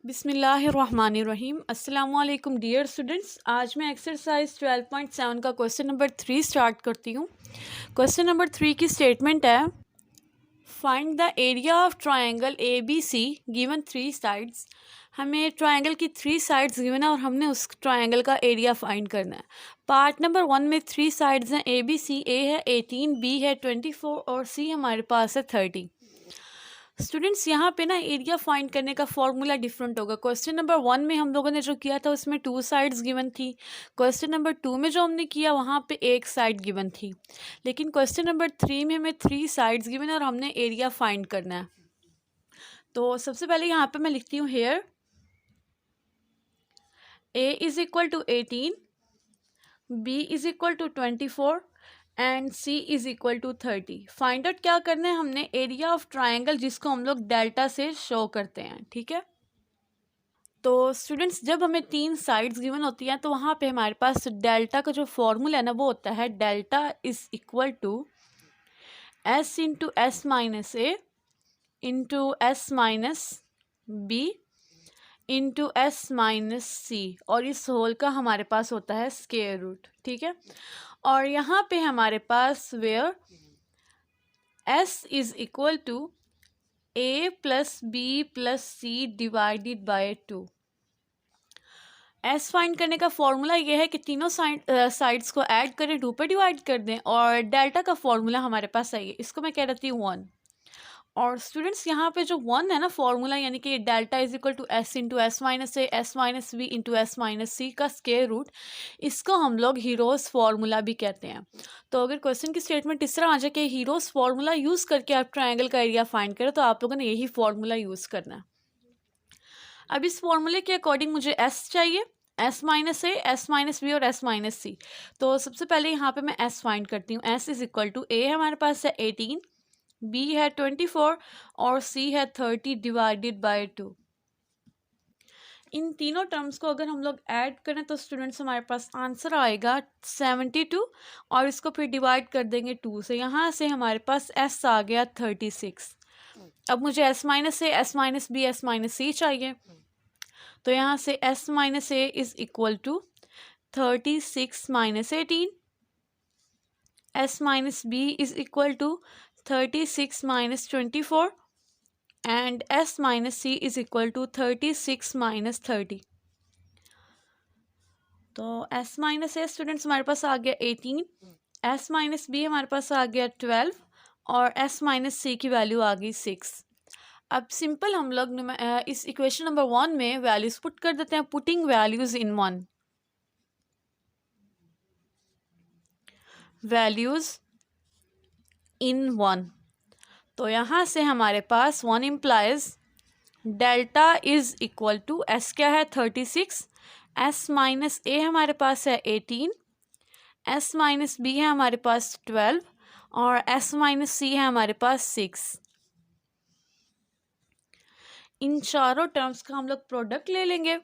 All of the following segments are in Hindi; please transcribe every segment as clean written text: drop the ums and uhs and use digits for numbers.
बिस्मिल्लाहिर्रहमानिर्रहीम। अस्सलाम वालेकुम डियर स्टूडेंट्स। आज मैं एक्सरसाइज 12.7 का क्वेश्चन नंबर 3 स्टार्ट करती हूँ। क्वेश्चन नंबर 3 की स्टेटमेंट है, find the area of triangle A B C given 3 sides. हमें ट्रायंगल की 3 साइड्स गिवन है और हमने उस ट्रायंगल का एरिया फाइंड करना है। पार्ट नंबर 1 में 3 साइड्स हैं, ए बी सी। ए है 18, बी है 24 और सी हमारे पास है 30। स्टूडेंट्स यहाँ पे ना एरिया फाइंड करने का फॉर्मूला डिफरेंट होगा। क्वेश्चन नंबर 1 में हम लोगों ने जो किया था उसमें 2 साइड्स गिवन थी। क्वेश्चन नंबर 2 में जो हमने किया वहाँ पे एक साइड गिवन थी। लेकिन क्वेश्चन नंबर 3 में हमें 3 साइड्स गिवन है और हमने एरिया फाइंड करना है। तो सबसे पहले यहाँ पे मैं लिखती हूँ here A is equal to 18, B is equal to 24 and C is equal to 30। Find out क्या करना है हमने, एरिया ऑफ ट्राइंगल जिसको हम लोग डेल्टा से शो करते हैं। ठीक है, तो स्टूडेंट्स जब हमें 3 साइड्स गिवन होती हैं तो वहाँ पे हमारे पास डेल्टा का जो फॉर्मूला है ना वो होता है delta is equal to S into S minus A into S minus B into S minus सी, और इस होल का हमारे पास होता है स्क्वायर रूट। ठीक है, और यहाँ पे हमारे पास where S is equal to A plus B plus C divided by 2। S फाइंड करने का फॉर्मूला ये है कि तीनों साइड्स को ऐड करें, 2 पे डिवाइड कर दें, और डेल्टा का फॉर्मूला हमारे पास है, इसको मैं कह देती हूँ 1। और स्टूडेंट्स यहाँ पे जो 1 है ना फॉर्मूला, यानी कि delta is equal to S into S minus A S minus B into S minus C का स्क्वायर रूट, इसको हम लोग हीरोज फार्मूला भी कहते हैं। तो अगर क्वेश्चन की स्टेटमेंट इस तरह आ जाए कि हीरोज फार्मूला यूज़ करके आप ट्राइंगल का एरिया फाइंड करें, तो आप लोगों ने यही फार्मूला यूज़ करना है। अब इस फॉर्मूले के अकॉर्डिंग मुझे एस चाहिए, एस माइनस ए, एस माइनस बी और एस माइनस सी। तो सबसे पहले यहाँ पे मैं एस फाइंड करती हूँ। एस इज इक्वल टू ए हमारे पास है 18, बी है 24 और सी है 30 डिवाइडेड बाय 2। इन तीनों टर्म्स को अगर हम लोग ऐड करें तो स्टूडेंट्स हमारे पास आंसर आएगा 72, और इसको फिर डिवाइड कर देंगे 2 से। यहाँ से हमारे पास एस आ गया 36। अब मुझे एस माइनस ए, S minus B, S minus C चाहिए। तो यहाँ से S minus A is equal to 36 minus 18, S minus B is equal to 36 minus 24 and S minus C is equal to 36 minus 30। तो एस माइनस ए स्टूडेंट्स हमारे पास आ गया 18, एस माइनस बी हमारे पास आ गया 12 और एस माइनस सी की वैल्यू आ गई 6। अब सिंपल हम लोग इस इक्वेशन नंबर 1 में वैल्यूज पुट कर देते हैं, putting values in 1। Values in 1, तो यहाँ से हमारे पास 1 implies delta is equal to S क्या है 36, एस माइनस ए हमारे पास है 18, एस माइनस बी है हमारे पास 12 और एस माइनस सी है हमारे पास 6। इन चारों टर्म्स का हम लोग प्रोडक्ट ले लेंगे।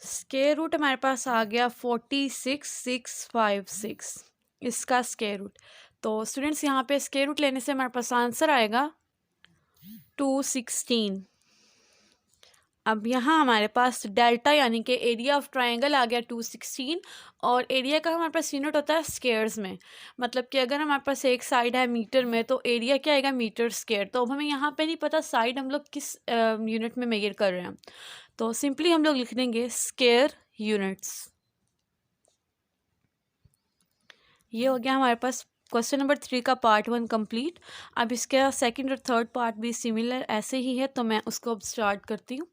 स्क्वायर रूट हमारे पास आ गया 46656, इसका स्क्वायर रूट। तो स्टूडेंट्स यहाँ पे स्क्वायर रूट लेने से हमारे पास आंसर आएगा 216। अब यहाँ हमारे पास डेल्टा यानी कि एरिया ऑफ ट्राइंगल आ गया 216, और एरिया का हमारे पास यूनिट होता है स्क्वायर्स में। मतलब कि अगर हमारे पास एक साइड है मीटर में तो एरिया क्या आएगा मीटर स्क्वायर। तो अब हमें यहाँ पे नहीं पता साइड हम लोग किस यूनिट में मेजर कर रहे हैं, तो सिंपली हम लोग लिख देंगे स्क्वायर यूनिट्स। ये हो गया हमारे पास क्वेश्चन नंबर 3 का पार्ट 1 कंप्लीट। अब इसका सेकंड और थर्ड पार्ट भी सिमिलर ऐसे ही है, तो मैं उसको अब स्टार्ट करती हूँ।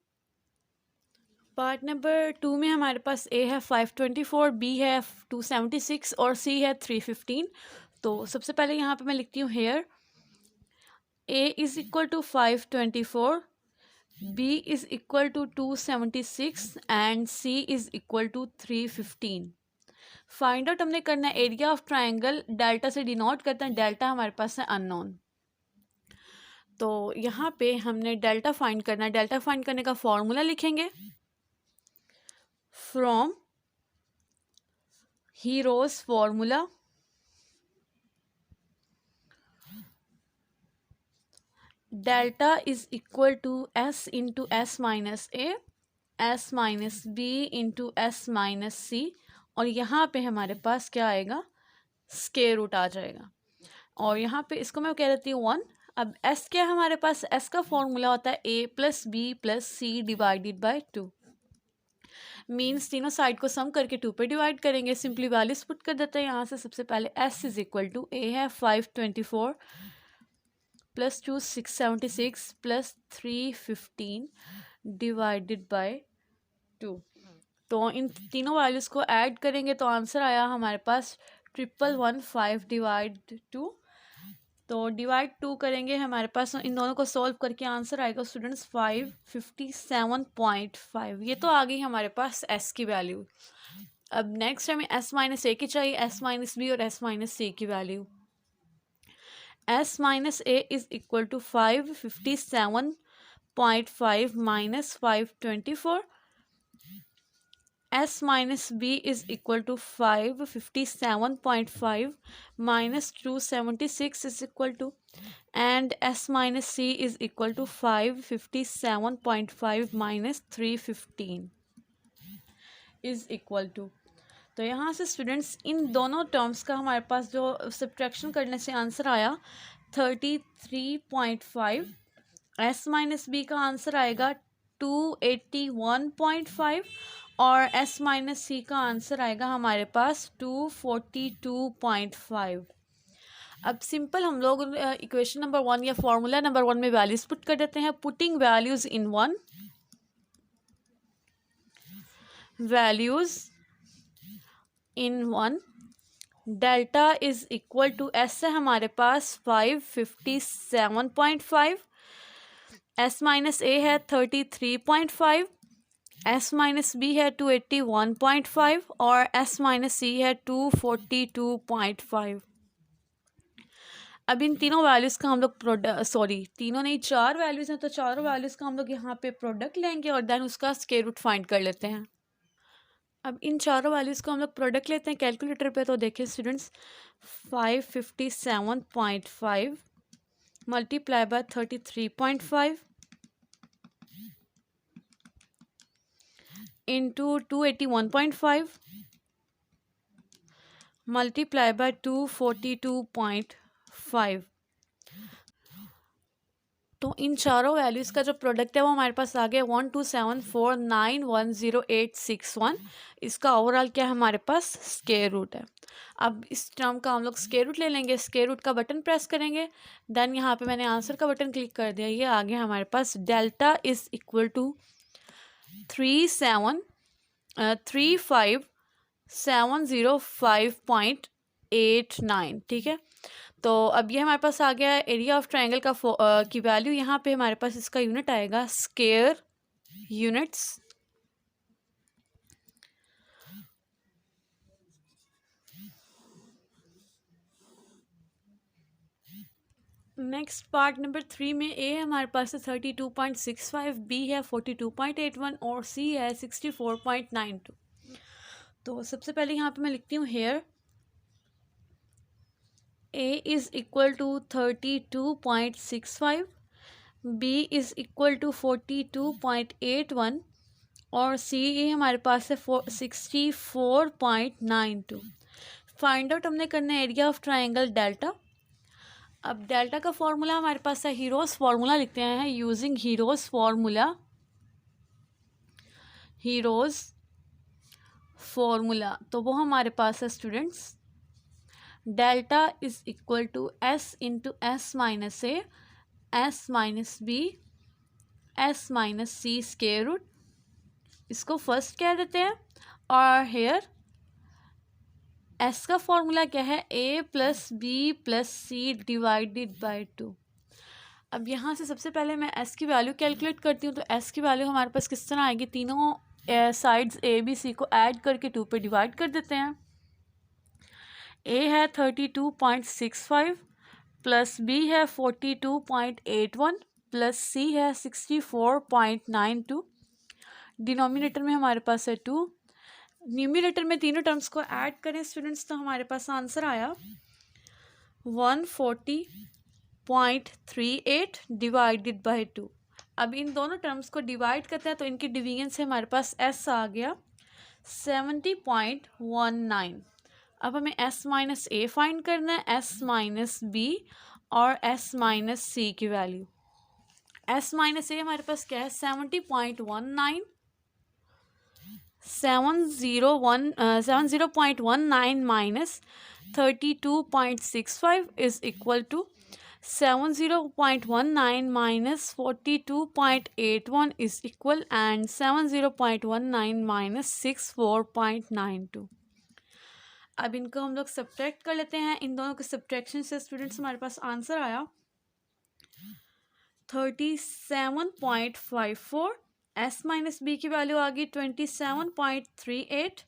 पार्ट नंबर 2 में हमारे पास ए है 524, बी है 276 और सी है 315। तो सबसे पहले यहाँ पे मैं लिखती हूँ here A is equal to 524, B is equal to 276 and C is equal to 315। Find out हमने करना है एरिया ऑफ ट्राइंगल, डेल्टा से डिनोट करते हैं, डेल्टा हमारे पास है अननोन। तो यहाँ पे हमने डेल्टा फाइंड करना है। डेल्टा फाइंड करने का फॉर्मूला लिखेंगे from Heron's formula delta is equal to S into S minus A, S minus B into S minus सी, और यहाँ पे हमारे पास क्या आएगा, स्क्वायर रूट आ जाएगा। और यहाँ पे इसको मैं कह देती हूँ 1। अब एस क्या है हमारे पास, एस का फॉर्मूला होता है a plus B plus C divided by 2। Means तीनों साइड को सम करके 2 पे डिवाइड करेंगे। सिंपली वैल्यूज पुट कर देते हैं यहाँ से। सबसे पहले एस इज इक्वल टू ए है 524 प्लस 2 676 प्लस 315 डिवाइडेड बाय 2। तो इन तीनों वैल्यूज़ को ऐड करेंगे तो आंसर आया हमारे पास 1115 डिवाइड 2। तो डिवाइड 2 करेंगे हमारे पास, इन दोनों को सॉल्व करके आंसर आएगा स्टूडेंट्स 557.5। ये तो आ गई हमारे पास एस की वैल्यू। अब नेक्स्ट हमें एस माइनस ए की चाहिए, एस माइनस बी और एस माइनस सी की value. S minus A is equal to 557.5 minus 524। S minus B is equal to 557.5 minus 276 is equal to, and S minus C is equal to 557.5 minus 315 is equal to। तो यहाँ से स्टूडेंट्स इन दोनों टर्म्स का हमारे पास जो सब्ट्रैक्शन करने से आंसर आया 33.5। S माइनस बी का आंसर आएगा 281.5 और S माइनस सी का आंसर आएगा हमारे पास 242.5। अब सिंपल हम लोग इक्वेशन नंबर 1 या फॉर्मूला नंबर 1 में वैल्यूज पुट कर देते हैं। Putting values in 1, values in 1, delta is equal to S है हमारे पास 557.5, एस माइनस ए है 33.5, एस माइनस बी है 281.5 और एस माइनस सी है 242.5। अब इन तीनों वैल्यूज़ का हम लोग तीनों नहीं 4 वैल्यूज़ हैं, तो चारों वैल्यूज़ का हम लोग यहाँ पे प्रोडक्ट लेंगे और देन उसका स्क्वायर रूट फाइंड कर लेते हैं। अब इन चारों वैल्यूज़ को हम लोग प्रोडक्ट लेते हैं कैलकुलेटर पे। तो देखिए students 557.5 multiply by 33.5 into 281.5 multiply by 242.5। तो इन चारों वैल्यूज़ का जो प्रोडक्ट है वो हमारे पास आ गया 12749108161। इसका ओवरऑल क्या है हमारे पास स्क्वायर रूट है। अब इस टर्म का हम लोग स्क्वायर रूट ले लेंगे, स्क्वायर रूट का बटन प्रेस करेंगे, देन यहाँ पे मैंने आंसर का बटन क्लिक कर दिया। ये आ गया हमारे पास डेल्टा इज इक्वल टू 35,705.89। ठीक है, तो अब ये हमारे पास आ गया है एरिया ऑफ ट्रायंगल का की वैल्यू। यहाँ पे हमारे पास इसका यूनिट आएगा square units. Next part number 3 में ए हमारे पास है 32.65, बी है 42.81 और सी है 64.92। तो सबसे पहले यहाँ पे मैं लिखती हूँ hair A is equal to 32.65, B is equal to 42.81 और C हमारे पास है 64.92। फाइंड आउट हमने करना है एरिया ऑफ ट्राइंगल डेल्टा। अब डेल्टा का फॉर्मूला हमारे पास है हीरोज़ फॉर्मूला, लिखते हैं यूजिंग हीरोज़ फॉर्मूला। तो वो हमारे पास है students delta is equal to S into S minus A, S minus B, S minus C square root, इसको फर्स्ट कह देते हैं। और हेयर एस का फॉर्मूला क्या है, a plus B plus C divided by 2। अब यहाँ से सबसे पहले मैं एस की वैल्यू कैलकुलेट करती हूँ। तो एस की वैल्यू हमारे पास किस तरह आएगी, तीनों साइड्स ए बी सी को ऐड करके 2 पे डिवाइड कर देते हैं। ए है 32.65 प्लस बी है 42.81 प्लस सी है 64.92। डिनोमिनेटर में हमारे पास है 2, न्यूमिनेटर में तीनों टर्म्स को ऐड करें स्टूडेंट्स तो हमारे पास आंसर आया 0.38 डिवाइडेड बाई 2। अब इन दोनों टर्म्स को डिवाइड करते हैं तो इनकी डिवीजन से हमारे पास एस आ गया 70.19। अब हमें एस माइनस ए फाइंड करना है, एस माइनस बी और एस माइनस सी की वैल्यू। एस माइनस ए हमारे पास क्या है 70.19, 70.19 minus 32.65 is equal to 70.19 minus 42.81 is equal and 70.19 minus 64.92। अब इनको हम लोग सब्ट्रैक्ट कर लेते हैं। इन दोनों के सब्ट्रैक्शन से स्टूडेंट्स हमारे पास आंसर आया 37.54। एस माइनस बी की वैल्यू आ गई 27.38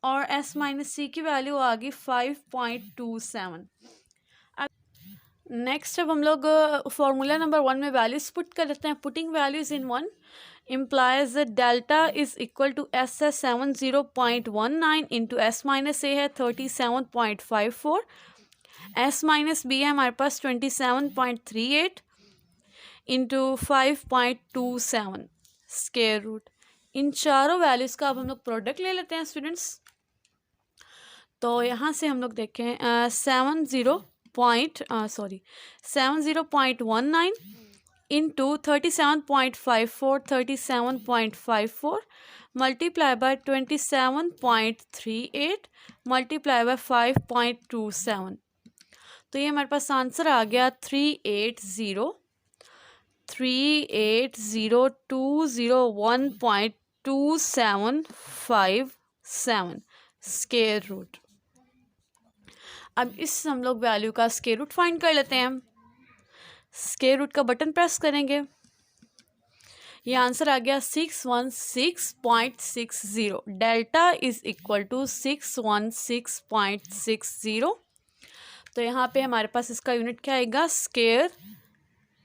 और एस माइनस सी की वैल्यू आ गई 5.27। नेक्स्ट अब हम लोग फॉर्मूला नंबर 1 में वैल्यूज पुट कर लेते हैं। Putting values in 1 implies that delta is equal to S है 70.19 इंटू एस माइनस ए है 37.54, एस माइनस बी है हमारे पास 27.38 इंटू 5.27 स्क्वायर रूट। इन चारों वैल्यूज़ का अब हम लोग प्रोडक्ट ले लेते हैं स्टूडेंट्स। तो यहाँ से हम लोग देखें 70.19 into 37.54 multiply by 27.38 multiply by 5.27। तो ये हमारे पास आंसर आ गया 380,201.2757 स्क्वायर रूट। अब इस हम लोग वैल्यू का स्क्वायर रूट फाइंड कर लेते हैं। स्क्वायर रूट का बटन प्रेस करेंगे, ये आंसर आ गया 616.60। Delta is equal to 616.60। तो यहाँ पे हमारे पास इसका यूनिट क्या आएगा स्क्वायर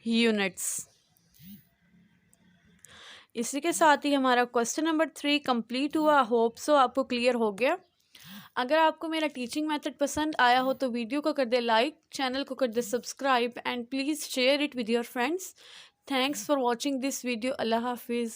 यूनिट्स। इसी के साथ ही हमारा क्वेश्चन नंबर 3 कंप्लीट हुआ। होप सो आपको क्लियर हो गया। अगर आपको मेरा टीचिंग मेथड पसंद आया हो तो वीडियो को कर दे लाइक, चैनल को कर दे subscribe and please share it with your friends. Thanks for watching this video. अल्लाह हाफिज़।